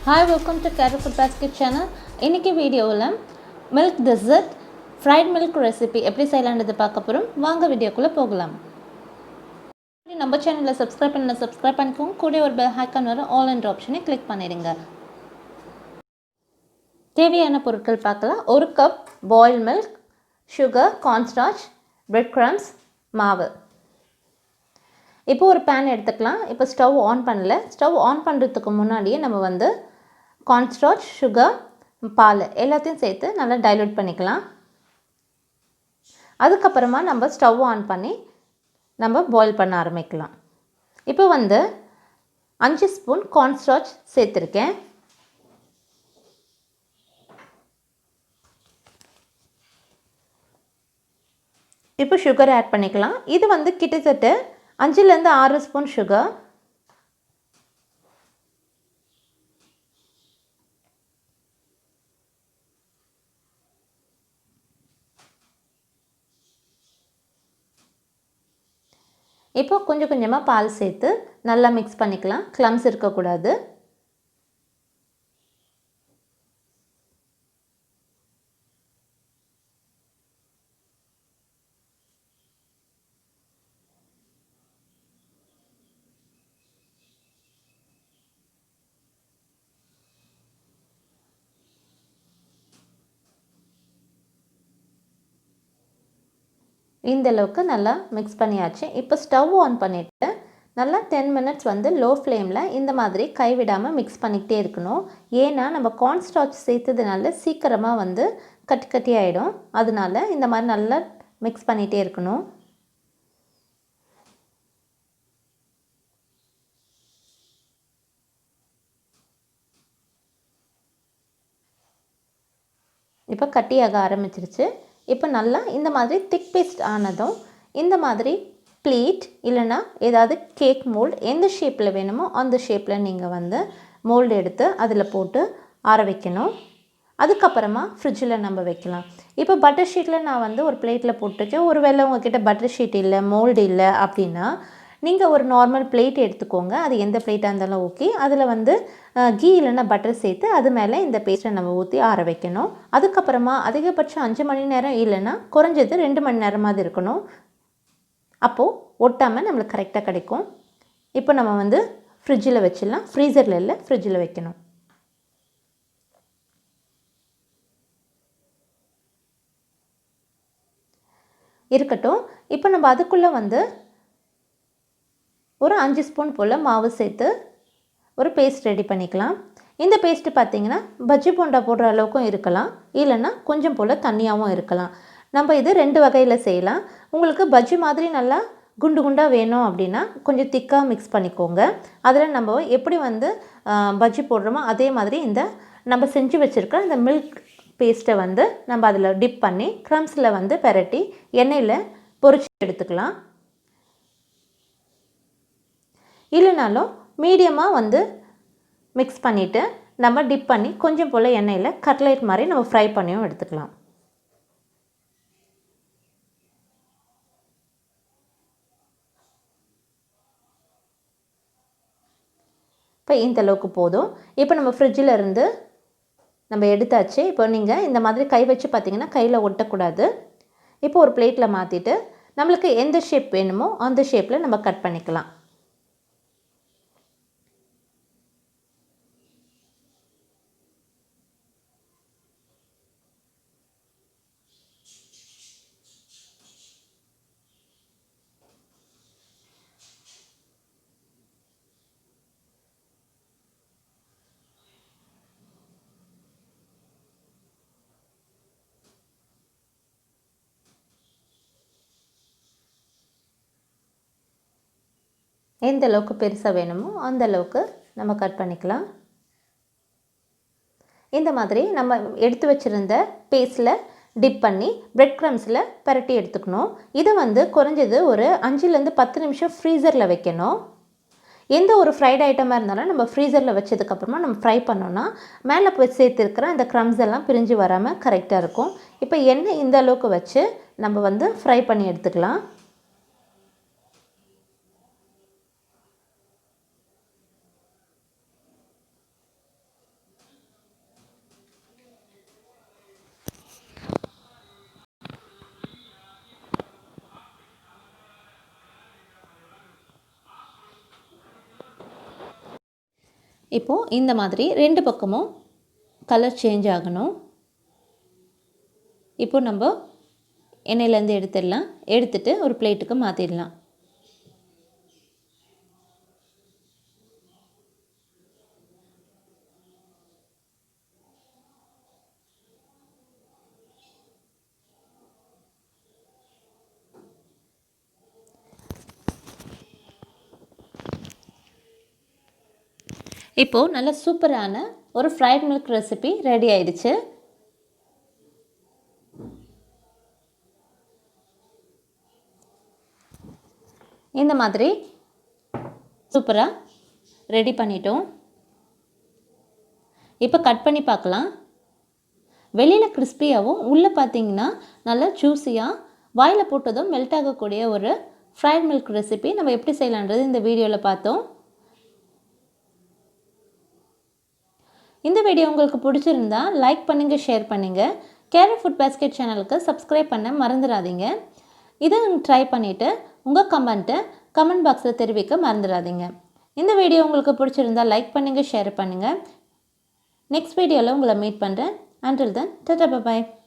Hi, welcome to Kerufoodbasket channel. இன்னைக்கு வீடியோவில் milk dessert fried milk recipe எப்படி செய்யலாம்ன்றதை பார்க்க போகிறோம். வாங்க வீடியோக்குள்ளே போகலாம். நம்ம சேனலை சப்ஸ்கிரைப் பண்ணிக்கோங்க. கூட ஒரு பெல் ஐகான் வர ஆல் என்ற ஆப்ஷனை கிளிக் பண்ணிடுங்க. தேவையான பொருட்கள் பார்க்கலாம். 1 cup boil milk, sugar, cornstarch, bread crumbs, மாவு. இப்போ ஒரு பேன் எடுத்துக்கலாம். இப்போ ஸ்டவ் ஆன் பண்ணல. ஸ்டவ் ஆன் பண்ணுறதுக்கு முன்னாடியே நம்ம cornstarch, சுகர், பால் எல்லாத்தையும் சேர்த்து நல்லா டைல்யூட் பண்ணிக்கலாம். அதுக்கப்புறமா நம்ம ஸ்டவ் ஆன் பண்ணி நம்ம பாயில் பண்ண ஆரம்பிக்கலாம். இப்போ 5 ஸ்பூன் cornstarch சேர்த்துருக்கேன். இப்போ சுகர் ஆட் பண்ணிக்கலாம். இது கிட்டத்தட்ட 5லேருந்து 6 ஸ்பூன் சுகர். இப்போ கொஞ்சம் கொஞ்சமாக பால் சேர்த்து நல்லா மிக்ஸ் பண்ணிக்கலாம். க்ளம்ஸ் இருக்கக்கூடாது. இந்த அளவுக்கு நல்லா மிக்ஸ் பண்ணியாச்சு. இப்போ ஸ்டவ் ஆன் பண்ணிவிட்டு நல்லா 10 மினிட்ஸ் லோ ஃப்ளேமில் இந்த மாதிரி கைவிடாமல் மிக்ஸ் பண்ணிக்கிட்டே இருக்கணும். ஏன்னா நம்ம cornstarch சேர்த்ததுனால சீக்கிரமாக கட்டி கட்டி ஆகிடும். அதனால இந்த மாதிரி நல்லா மிக்ஸ் பண்ணிகிட்டே இருக்கணும். இப்போ கட்டியாக ஆரம்பிச்சிருச்சு. இப்போ நல்லா இந்த மாதிரி திக் பேஸ்ட் ஆனதும் இந்த மாதிரி பிளேட் இல்லைனா ஏதாவது கேக் மோல்டு எந்த ஷேப்பில் வேணுமோ அந்த ஷேப்பில் நீங்கள் மோல்டு எடுத்து அதில் போட்டு ஆற வைக்கணும். அதுக்கப்புறமா ஃப்ரிட்ஜில் நம்ம வைக்கலாம். இப்போ பட்டர் ஷீட்டில் நான் ஒரு பிளேட்டில் போட்டுருக்கேன். ஒருவேளை உங்கள்கிட்ட பட்டர் ஷீட் இல்லை, மோல்டு இல்லை அப்படின்னா நீங்கள் ஒரு நார்மல் பிளேட் எடுத்துக்கோங்க. அது எந்த பிளேட்டாக இருந்தாலும் ஓகே. அதில் கீ இல்லைன்னா பட்டர் சேர்த்து அது மேலே இந்த பேஸ்ட்டை நம்ம ஊற்றி ஆற வைக்கணும். அதுக்கப்புறமா அதிகபட்சம் 5 மணி நேரம் இல்லைன்னா குறைஞ்சது 2 மணி நேரமாவது இருக்கணும். அப்போது ஒட்டாமல் நம்மளுக்கு கரெக்டாக கிடைக்கும். இப்போ நம்ம ஃப்ரிட்ஜில் வச்சிடலாம். ஃப்ரீசரில் இல்லை, ஃப்ரிட்ஜில் வைக்கணும். இருக்கட்டும். இப்போ நம்ம அதுக்குள்ளே ஒரு 5 ஸ்பூன் போல் மாவு சேர்த்து ஒரு பேஸ்ட் ரெடி பண்ணிக்கலாம். இந்த பேஸ்ட்டு பார்த்திங்கன்னா பஜ்ஜி போண்டா போடுற அளவுக்கும் இருக்கலாம், இல்லைன்னா கொஞ்சம் போல் தண்ணியாகவும் இருக்கலாம். நம்ம இது 2 வகையில் செய்யலாம். உங்களுக்கு பஜ்ஜி மாதிரி நல்லா குண்டு குண்டாக வேணும் அப்படின்னா கொஞ்சம் திக்காக மிக்ஸ் பண்ணிக்கோங்க. அதில் நம்ம எப்படி பஜ்ஜி போடுறோமோ அதே மாதிரி இந்த நம்ம செஞ்சு வச்சுருக்க இந்த மில்க் பேஸ்ட்டை நம்ம அதில் டிப் பண்ணி க்ரம்ஸில் பெரட்டி எண்ணெயில் பொரிச்சு எடுத்துக்கலாம். இல்லைனாலும் மீடியமாக மிக்ஸ் பண்ணிவிட்டு நம்ம டிப் பண்ணி கொஞ்சம் போல் எண்ணெயில் கட்லெட் மாதிரி நம்ம ஃப்ரை பண்ணியும் எடுத்துக்கலாம். இப்போ இந்த அளவுக்கு போதும். இப்போ நம்ம ஃப்ரிட்ஜில் இருந்து நம்ம எடுத்தாச்சு. இப்போ நீங்கள் இந்த மாதிரி கை வச்சு பார்த்திங்கன்னா கையில் ஒட்டக்கூடாது. இப்போ ஒரு பிளேட்டில் மாற்றிட்டு நம்மளுக்கு எந்த ஷேப் வேணுமோ அந்த ஷேப்பில் நம்ம கட் பண்ணிக்கலாம். எந்த அளவுக்கு பெருசாக வேணுமோ அந்த அளவுக்கு நம்ம கட் பண்ணிக்கலாம். இந்த மாதிரி நம்ம எடுத்து வச்சுருந்த பேஸ்ட்டில் டிப் பண்ணி பிரெட் க்ரம்ஸில் பரட்டி எடுத்துக்கணும். இதை குறைஞ்சது ஒரு 5லேருந்து 10 நிமிஷம் ஃப்ரீசரில் வைக்கணும். எந்த ஒரு ஃப்ரைட் ஐட்டமாக இருந்தாலும் நம்ம ஃப்ரீசரில் வச்சதுக்கப்புறமா நம்ம ஃப்ரை பண்ணோன்னா மேலே போய் சேர்த்துருக்கிற அந்த க்ரம்ஸ் எல்லாம் பிரிஞ்சு வராமல் கரெக்டாக இருக்கும். இப்போ எண்ணெய் இந்த அளவுக்கு வச்சு நம்ம ஃப்ரை பண்ணி எடுத்துக்கலாம். இப்போது இந்த மாதிரி 2 பக்கமும் கலர் சேஞ்ச் ஆகணும். இப்போ நம்ம எண்ணெயிலேருந்து எடுத்துடலாம். எடுத்துட்டு ஒரு பிளேட்டுக்கு மாற்றிடலாம். இப்போது நல்ல சூப்பரான ஒரு ஃப்ரைட் மில்க் ரெசிபி ரெடி ஆயிடுச்சு. இந்த மாதிரி சூப்பராக ரெடி பண்ணிட்டோம். இப்போ கட் பண்ணி பார்க்கலாம். வெளியில் கிறிஸ்பியாகவும் உள்ளே பார்த்தீங்கன்னா நல்லா ஜூஸியாக வாயில் போட்டதும் மெல்ட் ஆகக்கூடிய ஒரு ஃப்ரைட் மில்க் ரெசிபி நம்ம எப்படி செய்யலான்றது இந்த வீடியோவில் பார்த்தோம். இந்த வீடியோ உங்களுக்கு பிடிச்சிருந்தா லைக் பண்ணுங்கள், ஷேர் பண்ணுங்கள். கேரு ஃபுட் பாஸ்கெட் சேனலுக்கு சப்ஸ்கிரைப் பண்ண மறந்துடாதீங்க. இதை ட்ரை பண்ணிவிட்டு உங்கள் கமெண்ட் பாக்ஸில் தெரிவிக்க மறந்துடாதீங்க. இந்த வீடியோ உங்களுக்கு பிடிச்சிருந்தா லைக் பண்ணுங்கள், ஷேர் பண்ணுங்கள். நெக்ஸ்ட் வீடியோவில் உங்களை மீட் பண்ணுறேன். Until then, ta-ta, bye-bye.